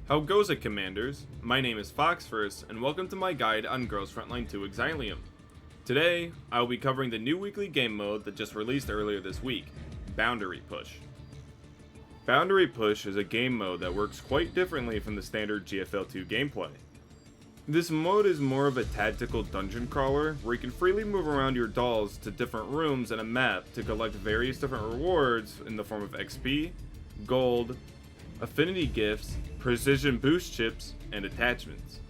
How goes it, Commanders? My name is Foxfirst, and welcome to my guide on Girls Frontline 2 Exilium. Today, I will be covering the new weekly game mode that just released earlier this week, Boundary Push. Boundary Push is a game mode that works quite differently from the standard GFL2 gameplay. This mode is more of a tactical dungeon crawler, where you can freely move around your dolls to different rooms in a map to collect various different rewards in the form of XP, gold, affinity gifts, precision boost chips, and attachments.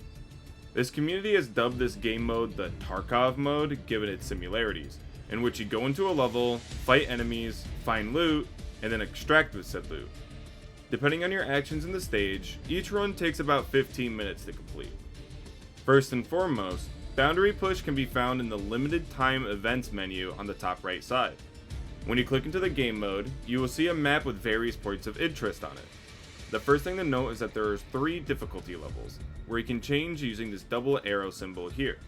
This community has dubbed this game mode the Tarkov mode, given its similarities, in which you go into a level, fight enemies, find loot, and then extract the said loot. Depending on your actions in the stage, each run takes about 15 minutes to complete. First and foremost, Boundary Push can be found in the limited time events menu on the top right side. When you click into the game mode, you will see a map with various points of interest on it. The first thing to note is that there are 3 difficulty levels, where you can change using this double arrow symbol here.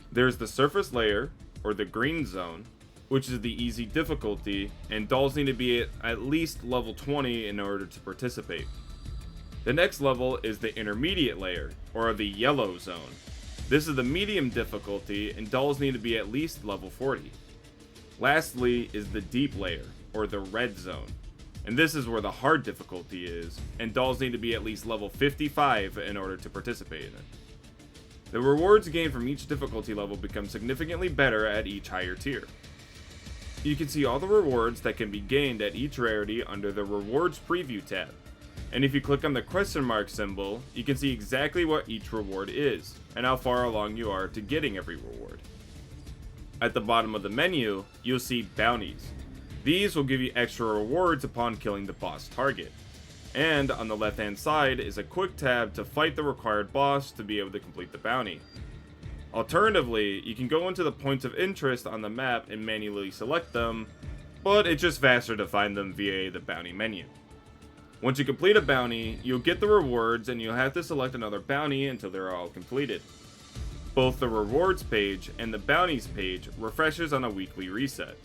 There's the surface layer, or the green zone, which is the easy difficulty, and dolls need to be at least level 20 in order to participate. The next level is the intermediate layer, or the yellow zone. This is the medium difficulty, and dolls need to be at least level 40. Lastly is the deep layer, or the red zone. And this is where the hard difficulty is, and dolls need to be at least level 55 in order to participate in it. The rewards gained from each difficulty level become significantly better at each higher tier. You can see all the rewards that can be gained at each rarity under the Rewards Preview tab. And if you click on the question mark symbol, you can see exactly what each reward is, and how far along you are to getting every reward. At the bottom of the menu, you'll see bounties. These will give you extra rewards upon killing the boss target. And on the left hand side is a quick tab to fight the required boss to be able to complete the bounty. Alternatively, you can go into the points of interest on the map and manually select them, but it's just faster to find them via the bounty menu. Once you complete a bounty, you'll get the rewards and you'll have to select another bounty until they're all completed. Both the rewards page and the bounties page refreshes on a weekly reset.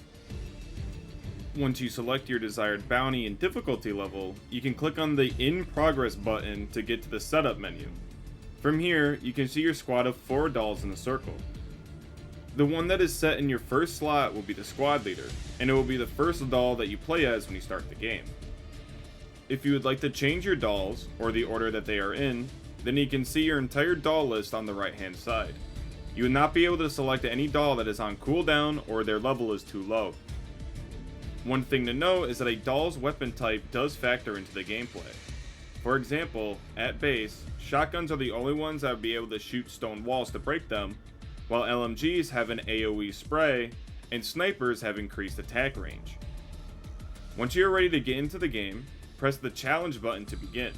Once you select your desired bounty and difficulty level, you can click on the In Progress button to get to the setup menu. From here, you can see your squad of 4 dolls in a circle. The one that is set in your first slot will be the squad leader, and it will be the first doll that you play as when you start the game. If you would like to change your dolls, or the order that they are in, then you can see your entire doll list on the right hand side. You will not be able to select any doll that is on cooldown or their level is too low. One thing to note is that a doll's weapon type does factor into the gameplay. For example, at base, shotguns are the only ones that would be able to shoot stone walls to break them, while LMGs have an AoE spray, and snipers have increased attack range. Once you are ready to get into the game, press the challenge button to begin.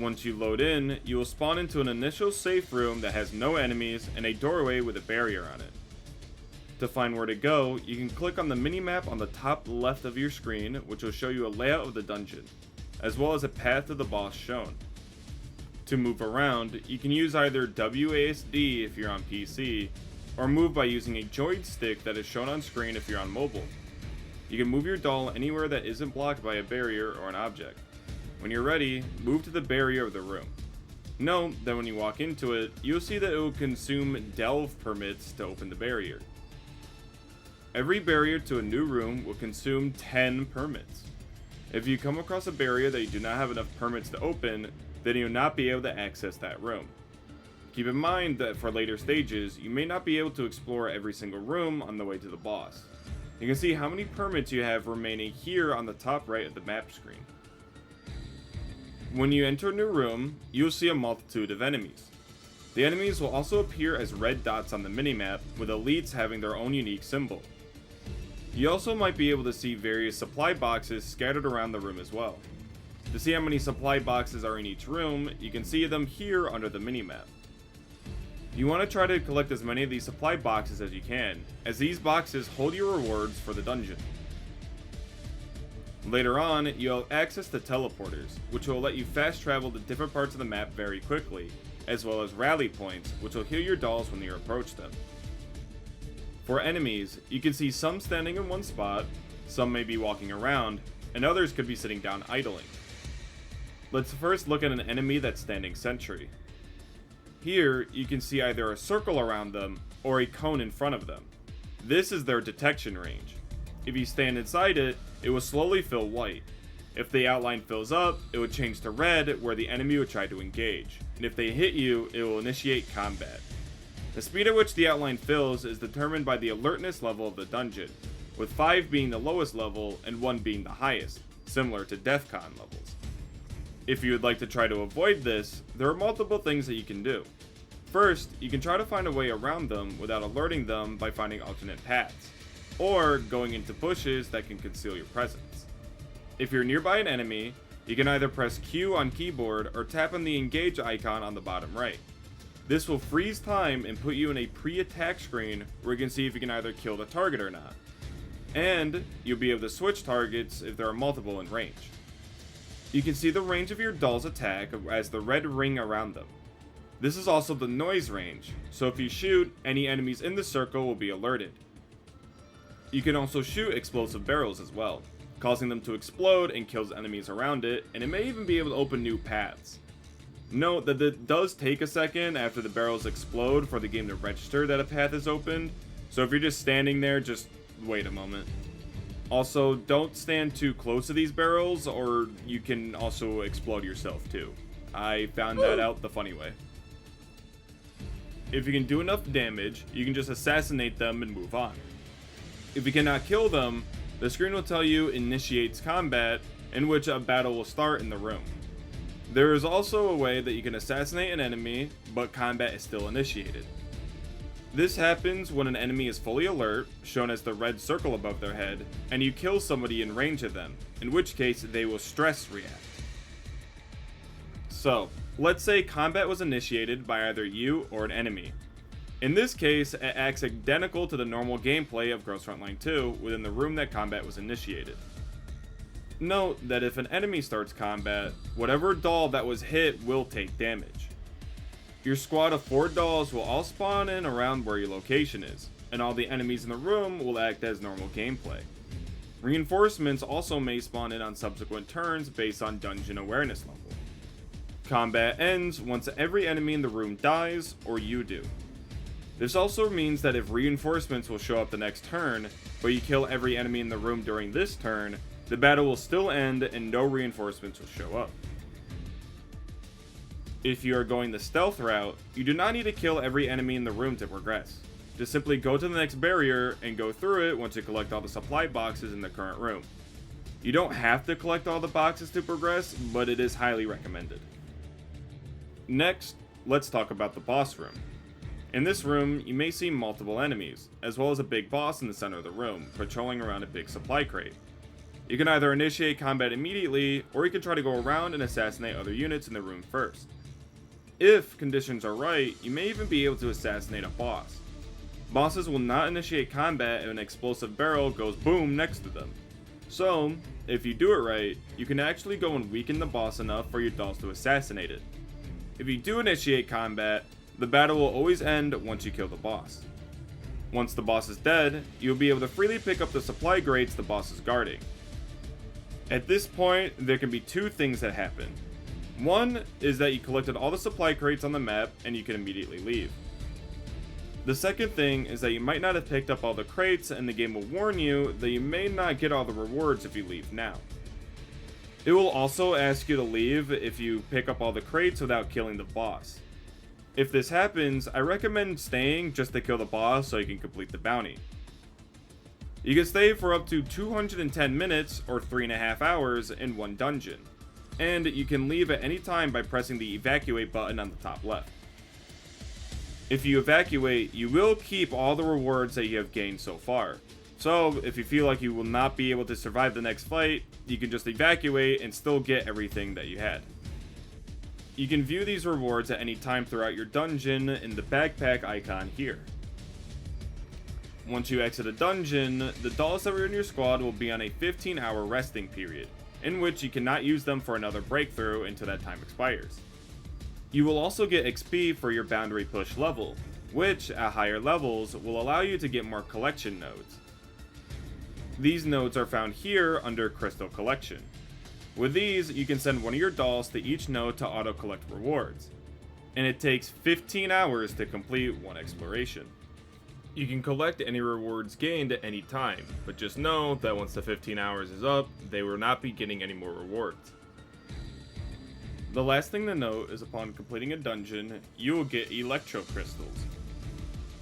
Once you load in, you will spawn into an initial safe room that has no enemies and a doorway with a barrier on it. To find where to go, you can click on the minimap on the top left of your screen, which will show you a layout of the dungeon, as well as a path to the boss shown. To move around, you can use either WASD if you're on PC, or move by using a joystick that is shown on screen if you're on mobile. You can move your doll anywhere that isn't blocked by a barrier or an object. When you're ready, move to the barrier of the room. Note that when you walk into it, you'll see that it will consume delve permits to open the barrier. Every barrier to a new room will consume 10 permits. If you come across a barrier that you do not have enough permits to open, then you'll not be able to access that room. Keep in mind that for later stages, you may not be able to explore every single room on the way to the boss. You can see how many permits you have remaining here on the top right of the map screen. When you enter a new room, you'll see a multitude of enemies. The enemies will also appear as red dots on the minimap, with elites having their own unique symbol. You also might be able to see various supply boxes scattered around the room as well. To see how many supply boxes are in each room, you can see them here under the minimap. You want to try to collect as many of these supply boxes as you can, as these boxes hold your rewards for the dungeon. Later on, you'll have access to teleporters, which will let you fast travel to different parts of the map very quickly, as well as rally points, which will heal your dolls when you approach them. For enemies, you can see some standing in one spot, some may be walking around, and others could be sitting down idling. Let's first look at an enemy that's standing sentry. Here, you can see either a circle around them or a cone in front of them. This is their detection range. If you stand inside it, it will slowly fill white. If the outline fills up, it would change to red where the enemy would try to engage, and if they hit you, it will initiate combat. The speed at which the outline fills is determined by the alertness level of the dungeon, with 5 being the lowest level and 1 being the highest, similar to DEFCON levels. If you would like to try to avoid this, there are multiple things that you can do. First, you can try to find a way around them without alerting them by finding alternate paths, or going into bushes that can conceal your presence. If you're nearby an enemy, you can either press Q on keyboard or tap on the engage icon on the bottom right. This will freeze time and put you in a pre-attack screen where you can see if you can either kill the target or not. And you'll be able to switch targets if there are multiple in range. You can see the range of your doll's attack as the red ring around them. This is also the noise range, so if you shoot, any enemies in the circle will be alerted. You can also shoot explosive barrels as well, causing them to explode and kills enemies around it, and it may even be able to open new paths. Note that it does take a second after the barrels explode for the game to register that a path is opened, so if you're just standing there, just wait a moment. Also, don't stand too close to these barrels or you can also explode yourself too. I found that out the funny way. If you can do enough damage, you can just assassinate them and move on. If you cannot kill them, the screen will tell you initiates combat, in which a battle will start in the room. There is also a way that you can assassinate an enemy, but combat is still initiated. This happens when an enemy is fully alert, shown as the red circle above their head, and you kill somebody in range of them, in which case they will stress react. So, let's say combat was initiated by either you or an enemy. In this case, it acts identical to the normal gameplay of Girls Frontline 2 within the room that combat was initiated. Note that if an enemy starts combat, whatever doll that was hit will take damage. Your squad of 4 dolls will all spawn in around where your location is, and all the enemies in the room will act as normal gameplay. Reinforcements also may spawn in on subsequent turns based on dungeon awareness level. Combat ends once every enemy in the room dies, or you do. This also means that if reinforcements will show up the next turn, but you kill every enemy in the room during this turn, the battle will still end and no reinforcements will show up. If you are going the stealth route, you do not need to kill every enemy in the room to progress. Just simply go to the next barrier and go through it once you collect all the supply boxes in the current room. You don't have to collect all the boxes to progress, but it is highly recommended. Next, let's talk about the boss room. In this room, you may see multiple enemies, as well as a big boss in the center of the room, patrolling around a big supply crate. You can either initiate combat immediately, or you can try to go around and assassinate other units in the room first. If conditions are right, you may even be able to assassinate a boss. Bosses will not initiate combat if an explosive barrel goes boom next to them. So, if you do it right, you can actually go and weaken the boss enough for your dolls to assassinate it. If you do initiate combat, the battle will always end once you kill the boss. Once the boss is dead, you'll be able to freely pick up the supply crates the boss is guarding. At this point, there can be 2 things that happen. One is that you collected all the supply crates on the map and you can immediately leave. The second thing is that you might not have picked up all the crates and the game will warn you that you may not get all the rewards if you leave now. It will also ask you to leave if you pick up all the crates without killing the boss. If this happens, I recommend staying just to kill the boss so you can complete the bounty. You can stay for up to 210 minutes or 3.5 hours in one dungeon, and you can leave at any time by pressing the evacuate button on the top left. If you evacuate, you will keep all the rewards that you have gained so far. So, if you feel like you will not be able to survive the next fight, you can just evacuate and still get everything that you had. You can view these rewards at any time throughout your dungeon in the backpack icon here. Once you exit a dungeon, the dolls that were in your squad will be on a 15-hour resting period, in which you cannot use them for another breakthrough until that time expires. You will also get XP for your boundary push level, which, at higher levels, will allow you to get more collection nodes. These nodes are found here under Crystal Collection. With these, you can send one of your dolls to each node to auto-collect rewards, and it takes 15 hours to complete one exploration. You can collect any rewards gained at any time, but just know that once the 15 hours is up, they will not be getting any more rewards. The last thing to note is upon completing a dungeon, you will get Electro Crystals.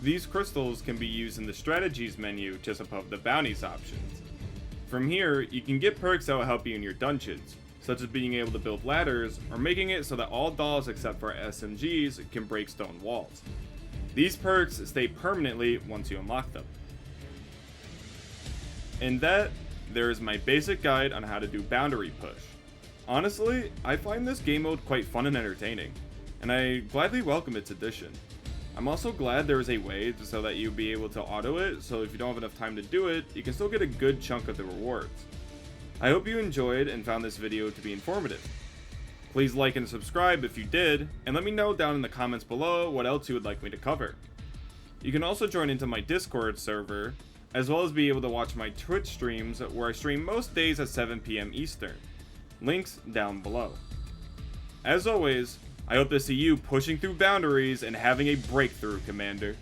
These crystals can be used in the strategies menu just above the bounties options. From here, you can get perks that will help you in your dungeons, such as being able to build ladders or making it so that all dolls except for SMGs can break stone walls. These perks stay permanently once you unlock them. And there is my basic guide on how to do boundary push. Honestly, I find this game mode quite fun and entertaining, and I gladly welcome its addition. I'm also glad there is a way so that you'll be able to auto it, so if you don't have enough time to do it, you can still get a good chunk of the rewards. I hope you enjoyed and found this video to be informative. Please like and subscribe if you did, and let me know down in the comments below what else you would like me to cover. You can also join into my Discord server, as well as be able to watch my Twitch streams where I stream most days at 7 PM Eastern. Links down below. As always, I hope to see you pushing through boundaries and having a breakthrough, Commander.